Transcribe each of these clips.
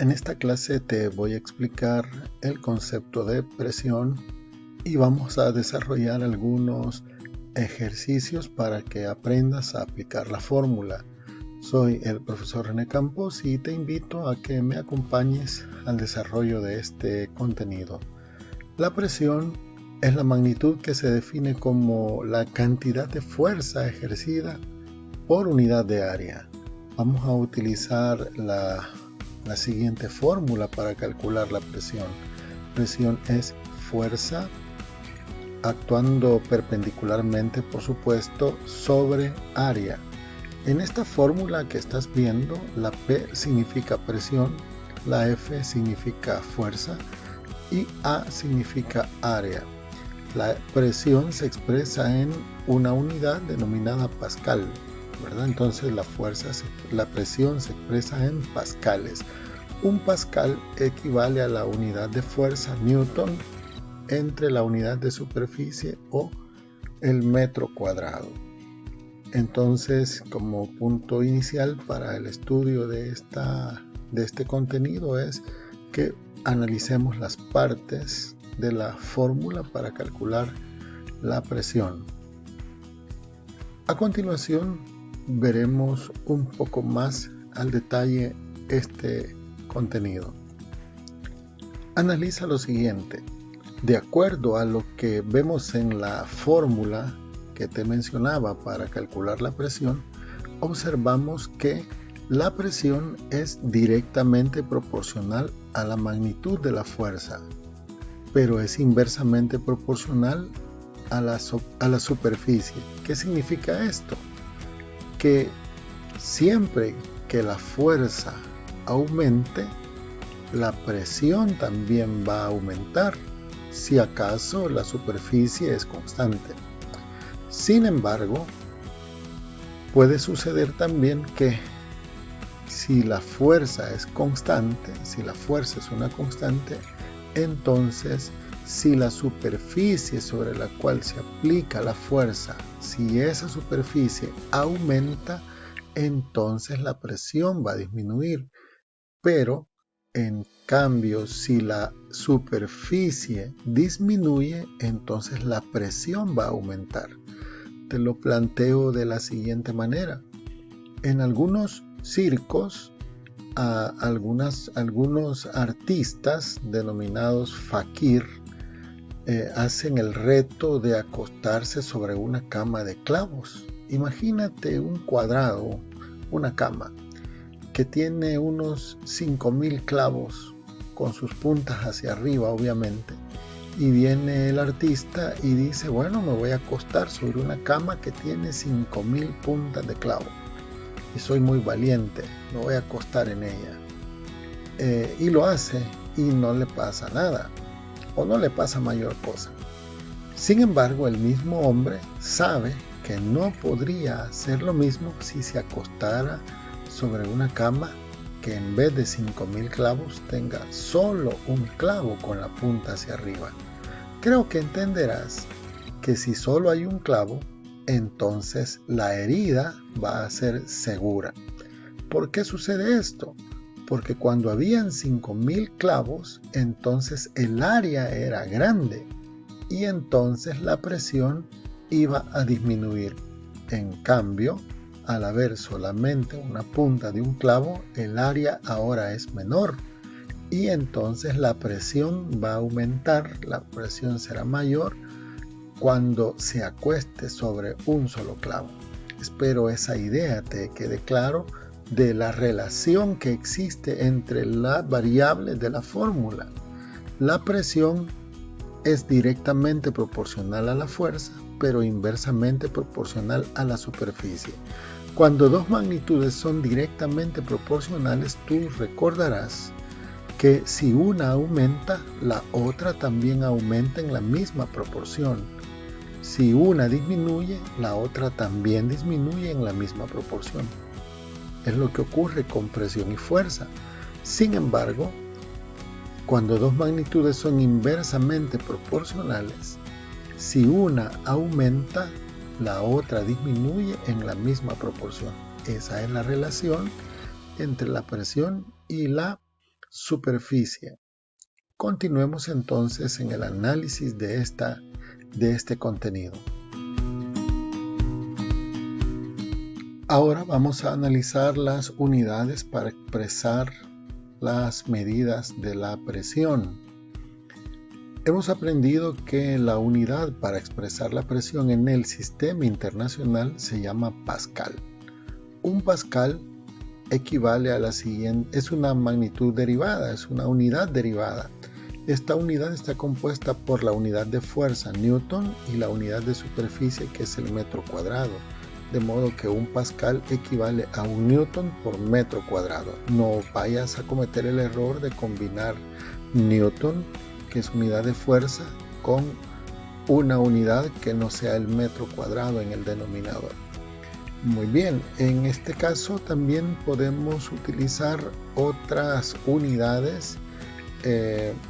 En esta clase te voy a explicar el concepto de presión y vamos a desarrollar algunos ejercicios para que aprendas a aplicar la fórmula. Soy el profesor René Campos y te invito a que me acompañes al desarrollo de este contenido. La presión es la magnitud que se define como la cantidad de fuerza ejercida por unidad de área. Vamos a utilizar la siguiente fórmula para calcular la presión. Presión es fuerza actuando perpendicularmente, por supuesto, sobre área. En esta fórmula que estás viendo, la P significa presión, la F significa fuerza y A significa área. La presión se expresa en una unidad denominada pascal, ¿verdad? Entonces la presión se expresa en pascales. Un pascal equivale a la unidad de fuerza newton entre la unidad de superficie o el metro cuadrado. Entonces, como punto inicial para el estudio de este contenido es que analicemos las partes de la fórmula para calcular la presión. A continuación, veremos un poco más al detalle este contenido. Analiza lo siguiente. De acuerdo a lo que vemos en la fórmula que te mencionaba para calcular la presión, observamos que la presión es directamente proporcional a la magnitud de la fuerza, pero es inversamente proporcional a la superficie. ¿Qué significa esto? Que siempre que la fuerza aumente, la presión también va a aumentar, si acaso la superficie es constante. Sin embargo, puede suceder también que si la fuerza es constante, si la fuerza es una constante, entonces si la superficie sobre la cual se aplica la fuerza, si esa superficie aumenta, entonces la presión va a disminuir. Pero, en cambio, si la superficie disminuye, entonces la presión va a aumentar. Te lo planteo de la siguiente manera. En algunos circos, algunos artistas denominados fakir hacen el reto de acostarse sobre una cama de clavos. Imagínate un cuadrado, una cama, que tiene unos 5,000 clavos con sus puntas hacia arriba, obviamente. Y viene el artista y dice, bueno, me voy a acostar sobre una cama que tiene 5,000 puntas de clavo. Y soy muy valiente, me voy a acostar en ella. Y lo hace y no le pasa nada, o no le pasa mayor cosa. Sin embargo, el mismo hombre sabe que no podría hacer lo mismo si se acostara sobre una cama que en vez de 5,000 clavos tenga solo un clavo con la punta hacia arriba. Creo que entenderás que si solo hay un clavo, entonces la herida va a ser segura. ¿Por qué sucede esto? Porque cuando habían 5,000 clavos, entonces el área era grande y entonces la presión iba a disminuir. En cambio, al haber solamente una punta de un clavo, el área ahora es menor y entonces la presión va a aumentar, la presión será mayor cuando se acueste sobre un solo clavo. Espero esa idea te quede claro de la relación que existe entre las variables de la fórmula. La presión es directamente proporcional a la fuerza, pero inversamente proporcional a la superficie. Cuando dos magnitudes son directamente proporcionales, tú recordarás que si una aumenta, la otra también aumenta en la misma proporción. Si una disminuye, la otra también disminuye en la misma proporción. Es lo que ocurre con presión y fuerza. Sin embargo, cuando dos magnitudes son inversamente proporcionales, si una aumenta, la otra disminuye en la misma proporción. Esa es la relación entre la presión y la superficie. Continuemos entonces en el análisis de este contenido. Ahora vamos a analizar las unidades para expresar las medidas de la presión. Hemos aprendido que la unidad para expresar la presión en el sistema internacional se llama pascal. Un pascal equivale a la siguiente, es una magnitud derivada, es una unidad derivada. Esta unidad está compuesta por la unidad de fuerza, newton, y la unidad de superficie, que es el metro cuadrado. De modo que un pascal equivale a un newton por metro cuadrado. No vayas a cometer el error de combinar newton, que es unidad de fuerza, con una unidad que no sea el metro cuadrado en el denominador. Muy bien, en este caso también podemos utilizar otras unidades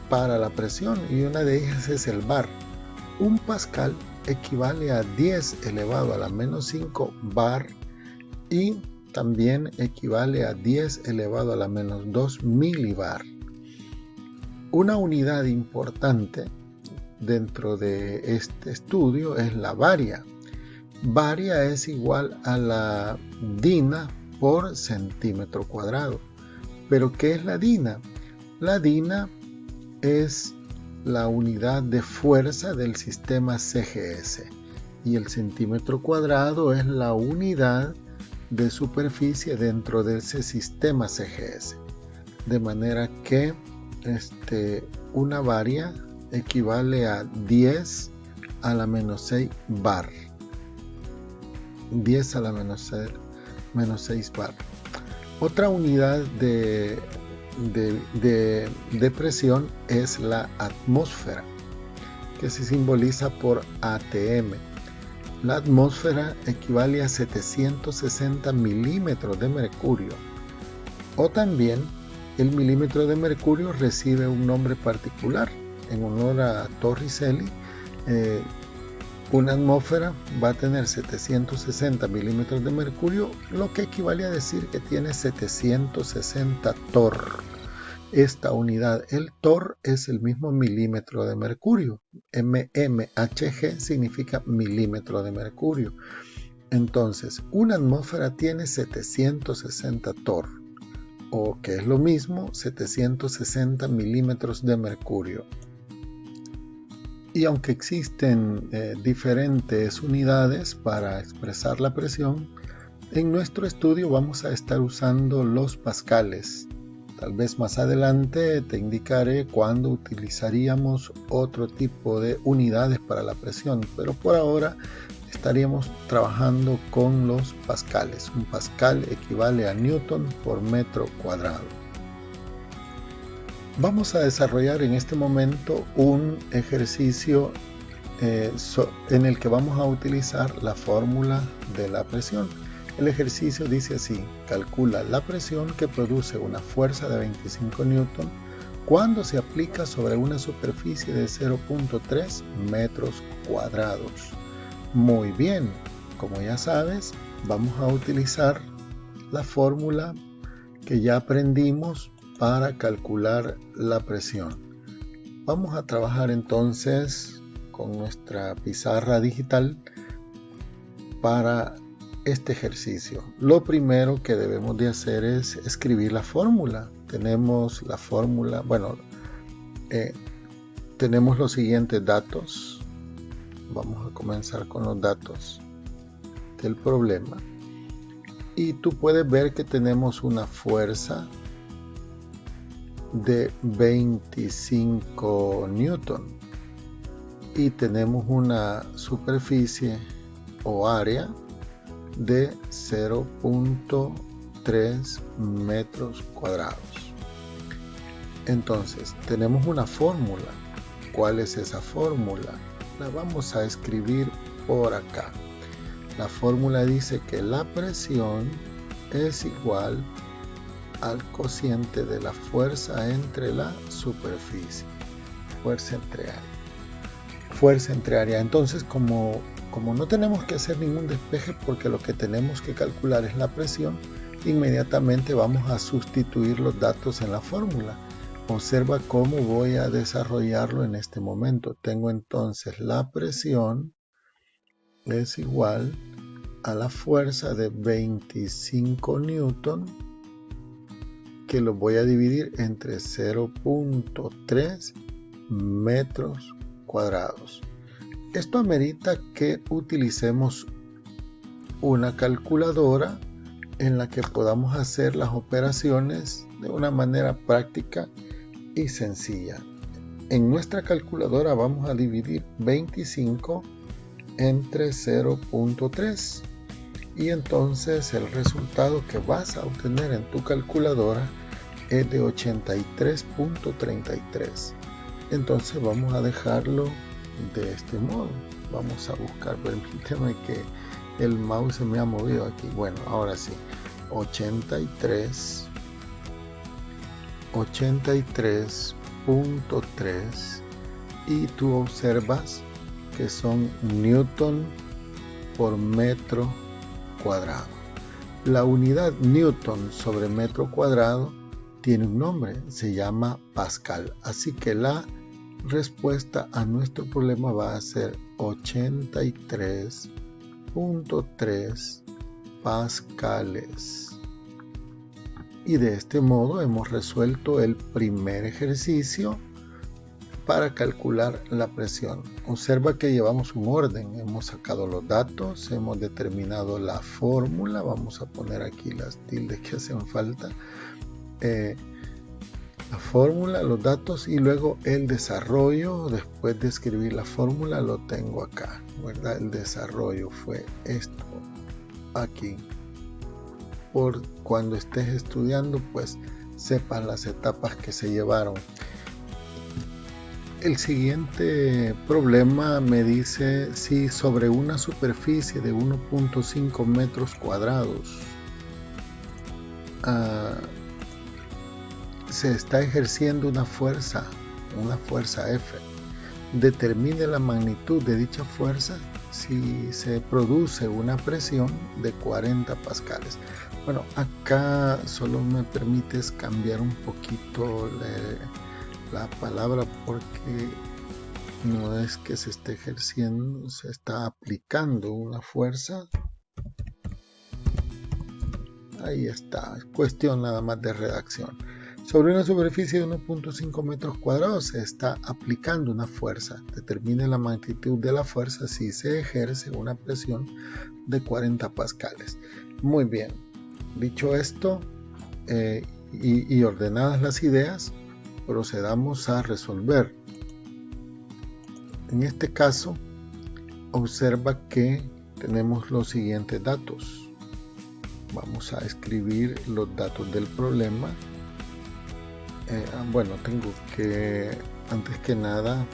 para la presión, y una de ellas es el bar. Un pascal equivale a 10 elevado a la menos 5 bar, y también equivale a 10 elevado a la menos 2 milibar. Una unidad importante dentro de este estudio es la varia. Varia es igual a la dina por centímetro cuadrado. ¿Pero qué es la dina? La dina es la unidad de fuerza del sistema CGS, y el centímetro cuadrado es la unidad de superficie dentro de ese sistema CGS. De manera que una varia equivale a 10 a la menos 6 bar. 10 a la menos 6 bar. Otra unidad de presión es la atmósfera, que se simboliza por ATM. La atmósfera equivale a 760 milímetros de mercurio, o también el milímetro de mercurio recibe un nombre particular en honor a Torricelli. Una atmósfera va a tener 760 milímetros de mercurio, lo que equivale a decir que tiene 760 torr. Esta unidad, el torr, es el mismo milímetro de mercurio. mmHg significa milímetro de mercurio. Entonces, una atmósfera tiene 760 torr, o que es lo mismo, 760 milímetros de mercurio. Y aunque existen diferentes unidades para expresar la presión, en nuestro estudio vamos a estar usando los pascales. Tal vez más adelante te indicaré cuándo utilizaríamos otro tipo de unidades para la presión, pero por ahora estaríamos trabajando con los pascales. Un pascal equivale a newton por metro cuadrado. Vamos a desarrollar en este momento un ejercicio en el que vamos a utilizar la fórmula de la presión. El ejercicio dice así: calcula la presión que produce una fuerza de 25 newton cuando se aplica sobre una superficie de 0.3 metros cuadrados. Muy bien, como ya sabes, vamos a utilizar la fórmula que ya aprendimos para calcular la presión. Vamos a trabajar entonces con nuestra pizarra digital para este ejercicio. Lo primero que debemos de hacer es escribir la fórmula. Tenemos la fórmula, tenemos los siguientes datos. Vamos a comenzar con los datos del problema. Y tú puedes ver que tenemos una fuerza de 25 newton y tenemos una superficie o área de 0.3 metros cuadrados. Entonces tenemos una fórmula. ¿Cuál es esa fórmula? La vamos a escribir por acá. La fórmula dice que la presión es igual al cociente de la fuerza entre la superficie, fuerza entre área. Entonces, como no tenemos que hacer ningún despeje porque lo que tenemos que calcular es la presión, inmediatamente vamos a sustituir los datos en la fórmula. Observa cómo voy a desarrollarlo en este momento. Tengo entonces la presión es igual a la fuerza de 25 newton, que lo voy a dividir entre 0.3 metros cuadrados. Esto amerita que utilicemos una calculadora en la que podamos hacer las operaciones de una manera práctica y sencilla. En nuestra calculadora vamos a dividir 25 entre 0.3 y entonces el resultado que vas a obtener en tu calculadora es de 83.33. entonces vamos a dejarlo de este modo. Vamos a buscar, permíteme que el mouse se me ha movido aquí. Bueno, ahora sí, 83.3 y tú observas que son newton por metro cuadrado. La unidad newton sobre metro cuadrado tiene un nombre, se llama pascal, así que la respuesta a nuestro problema va a ser 83.3 pascales. Y de este modo hemos resuelto el primer ejercicio para calcular la presión. Observa que llevamos un orden, hemos sacado los datos, hemos determinado la fórmula, vamos a poner aquí las tildes que hacen falta, la fórmula, los datos y luego el desarrollo. Después de escribir la fórmula lo tengo acá, ¿verdad? El desarrollo fue esto aquí. Por cuando estés estudiando, pues sepas las etapas que se llevaron. El siguiente problema me dice si sobre una superficie de 1.5 metros cuadrados se está ejerciendo una fuerza F. Determine la magnitud de dicha fuerza si se produce una presión de 40 pascales. Bueno, acá solo me permites cambiar un poquito la palabra porque no es que se esté ejerciendo, se está aplicando una fuerza. Ahí está, es cuestión nada más de redacción. Sobre una superficie de 1.5 metros cuadrados se está aplicando una fuerza. Determine la magnitud de la fuerza si se ejerce una presión de 40 pascales. Muy bien, dicho esto y ordenadas las ideas, procedamos a resolver. En este caso, observa que tenemos los siguientes datos. Vamos a escribir los datos del problema. Bueno, tengo que, antes que nada,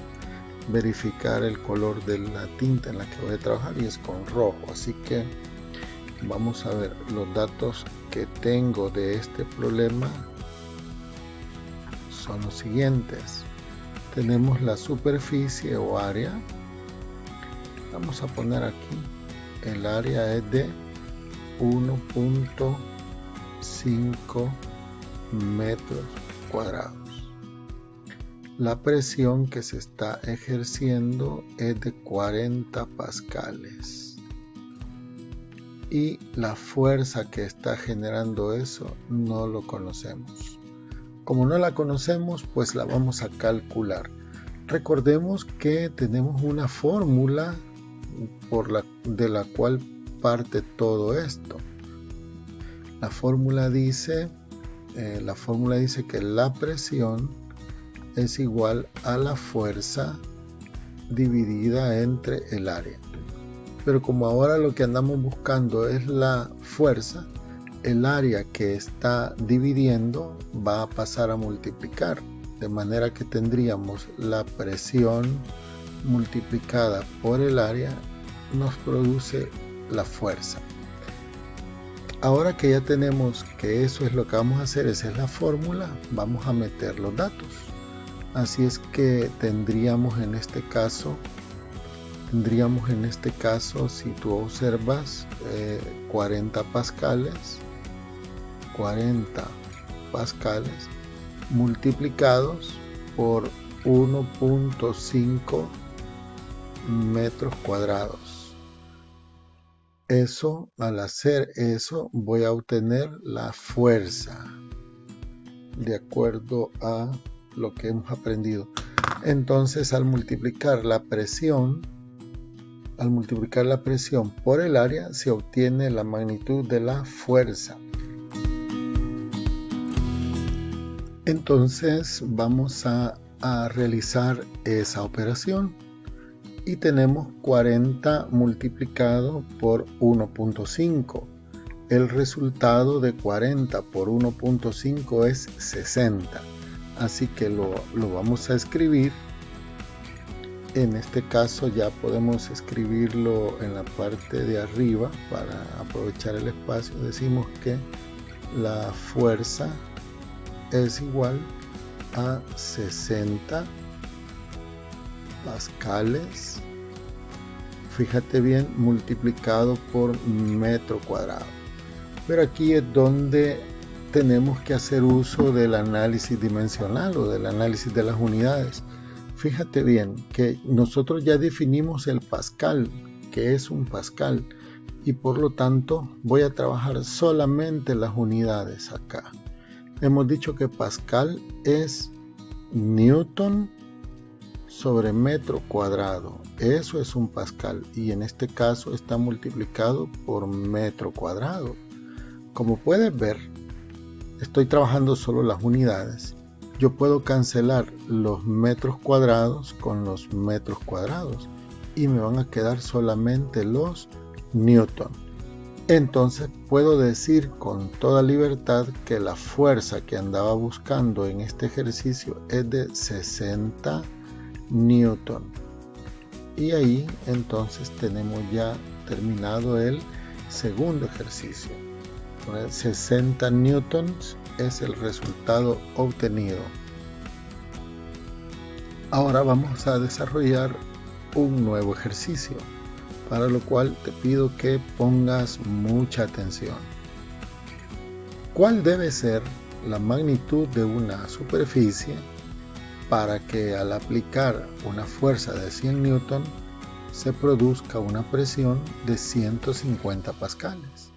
verificar el color de la tinta en la que voy a trabajar y es con rojo. Así que vamos a ver los datos que tengo de este problema. Son los siguientes. Tenemos la superficie o área. Vamos a poner aquí, el área es de 1.5 metros cuadrados. La presión que se está ejerciendo es de 40 pascales. Y la fuerza que está generando eso no lo conocemos. Como no la conocemos, pues la vamos a calcular. Recordemos que tenemos una fórmula de la cual parte todo esto. La fórmula dice que la presión es igual a la fuerza dividida entre el área. Pero como ahora lo que andamos buscando es la fuerza, el área que está dividiendo va a pasar a multiplicar, de manera que tendríamos la presión multiplicada por el área nos produce la fuerza. Ahora que ya tenemos que eso es lo que vamos a hacer, esa es la fórmula, vamos a meter los datos. Así es que tendríamos en este caso, si tú observas, 40 pascales 40 pascales multiplicados por 1.5 metros cuadrados. Eso, al hacer eso, voy a obtener la fuerza de acuerdo a lo que hemos aprendido. Entonces, al multiplicar la presión por el área, se obtiene la magnitud de la fuerza. Entonces vamos a realizar esa operación y tenemos 40 multiplicado por 1.5. El resultado de 40 por 1.5 es 60. Así que lo vamos a escribir. En este caso ya podemos escribirlo en la parte de arriba para aprovechar el espacio. Decimos que la fuerza es igual a 60 pascales, fíjate bien, multiplicado por metro cuadrado. Pero aquí es donde tenemos que hacer uso del análisis dimensional o del análisis de las unidades. Fíjate bien que nosotros ya definimos el pascal, que es un pascal, y por lo tanto voy a trabajar solamente las unidades acá. Hemos dicho que pascal es newton sobre metro cuadrado. Eso es un pascal y en este caso está multiplicado por metro cuadrado. Como puedes ver, estoy trabajando solo las unidades. Yo puedo cancelar los metros cuadrados con los metros cuadrados y me van a quedar solamente los newton. Entonces puedo decir con toda libertad que la fuerza que andaba buscando en este ejercicio es de 60 newton. Y ahí entonces tenemos ya terminado el segundo ejercicio. 60 newtons es el resultado obtenido. Ahora vamos a desarrollar un nuevo ejercicio, para lo cual te pido que pongas mucha atención. ¿Cuál debe ser la magnitud de una superficie para que al aplicar una fuerza de 100 newton se produzca una presión de 150 pascales?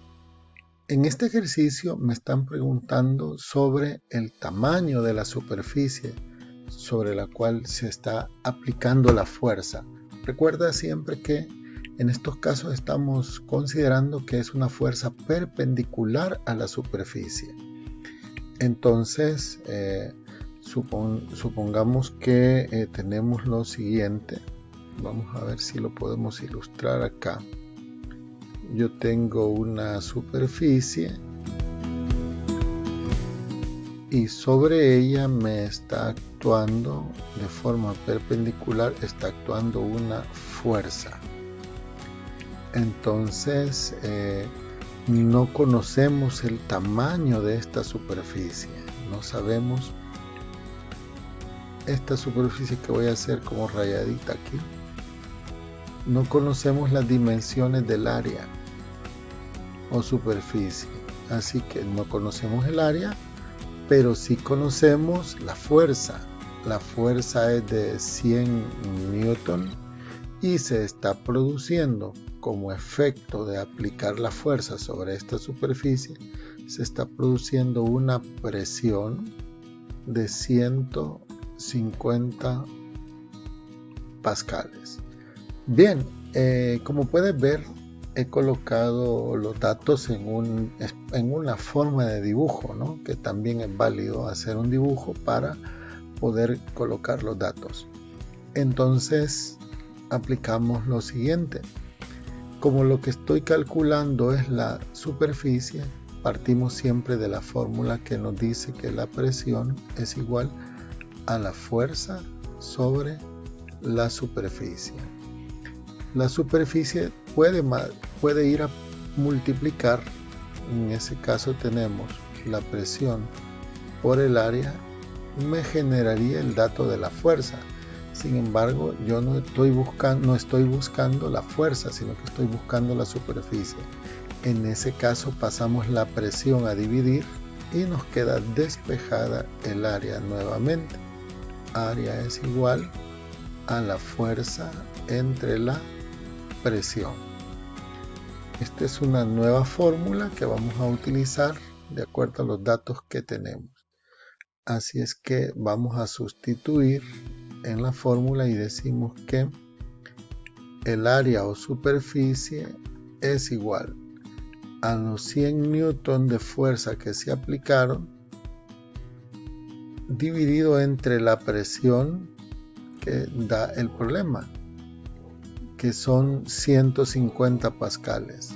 En este ejercicio me están preguntando sobre el tamaño de la superficie sobre la cual se está aplicando la fuerza. Recuerda siempre que en estos casos estamos considerando que es una fuerza perpendicular a la superficie. Entonces, supongamos que tenemos lo siguiente. Vamos a ver si lo podemos ilustrar acá. Yo tengo una superficie y sobre ella me está actuando de forma perpendicular, está actuando una fuerza. Entonces no conocemos el tamaño de esta superficie, no sabemos esta superficie que voy a hacer como rayadita aquí, no conocemos las dimensiones del área o superficie, así que no conocemos el área, pero sí conocemos la fuerza. La fuerza es de 100 newton y se está produciendo como efecto de aplicar la fuerza sobre esta superficie, se está produciendo una presión de 150 pascales. Bien, como puedes ver, he colocado los datos en una forma de dibujo, ¿no? Que también es válido hacer un dibujo para poder colocar los datos. Entonces aplicamos lo siguiente. Como lo que estoy calculando es la superficie, partimos siempre de la fórmula que nos dice que la presión es igual a la fuerza sobre la superficie. La superficie puede ir a multiplicar, en ese caso tenemos la presión por el área, me generaría el dato de la fuerza. Sin embargo, yo no estoy buscando la fuerza, sino que estoy buscando la superficie. En ese caso pasamos la presión a dividir y nos queda despejada el área nuevamente. Área es igual a la fuerza entre la presión. Esta es una nueva fórmula que vamos a utilizar de acuerdo a los datos que tenemos. Así es que vamos a sustituir en la fórmula y decimos que el área o superficie es igual a los 100 newton de fuerza que se aplicaron dividido entre la presión que da el problema, que son 150 pascales.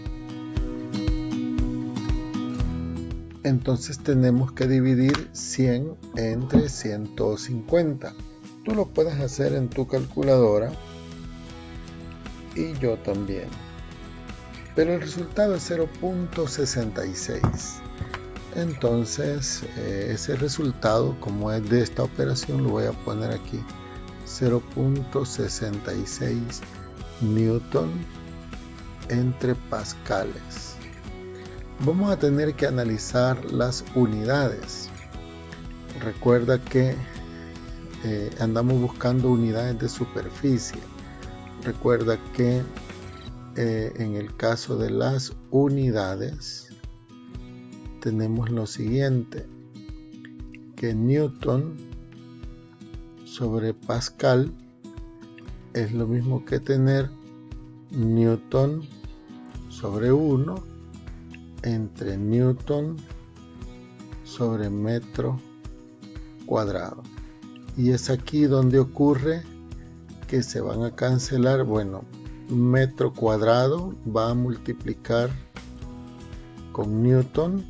Entonces tenemos que dividir 100 entre 150. Tú lo puedes hacer en tu calculadora y yo también. Pero el resultado es 0.66. Entonces ese resultado, como es de esta operación, lo voy a poner aquí. 0.66 newton entre pascales. Vamos a tener que analizar las unidades. Recuerda que andamos buscando unidades de superficie. Recuerda que en el caso de las unidades tenemos lo siguiente, que newton sobre pascal es lo mismo que tener newton sobre 1 entre newton sobre metro cuadrado. Y es aquí donde ocurre que se van a cancelar. Bueno, metro cuadrado va a multiplicar con newton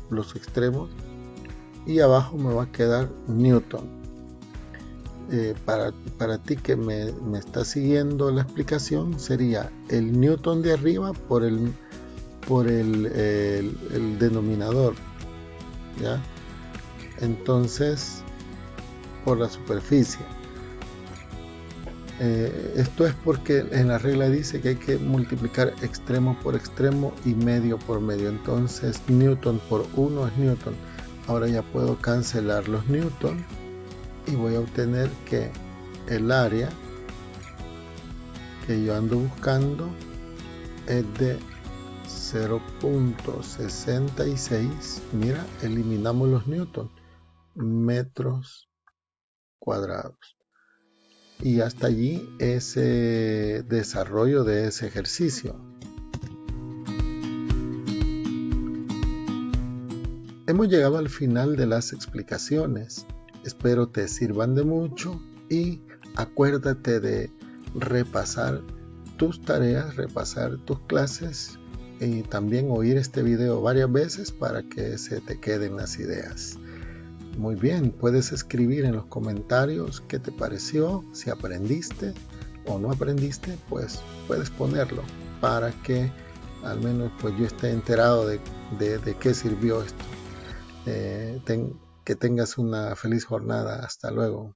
los extremos y abajo me va a quedar newton. Para ti que me está siguiendo la explicación, sería el newton de arriba por el denominador, ¿ya? Entonces por la superficie. Esto es porque en la regla dice que hay que multiplicar extremo por extremo y medio por medio. Entonces newton por 1 es newton. Ahora ya puedo cancelar los newton y voy a obtener que el área que yo ando buscando es de 0.66. Mira, eliminamos los newton, metros cuadrados. Y hasta allí ese desarrollo de ese ejercicio. Hemos llegado al final de las explicaciones. Espero te sirvan de mucho y acuérdate de repasar tus tareas, repasar tus clases y también oír este video varias veces para que se te queden las ideas. Muy bien, puedes escribir en los comentarios qué te pareció, si aprendiste o no aprendiste, pues puedes ponerlo para que al menos pues yo esté enterado de qué sirvió esto. Que tengas una feliz jornada. Hasta luego.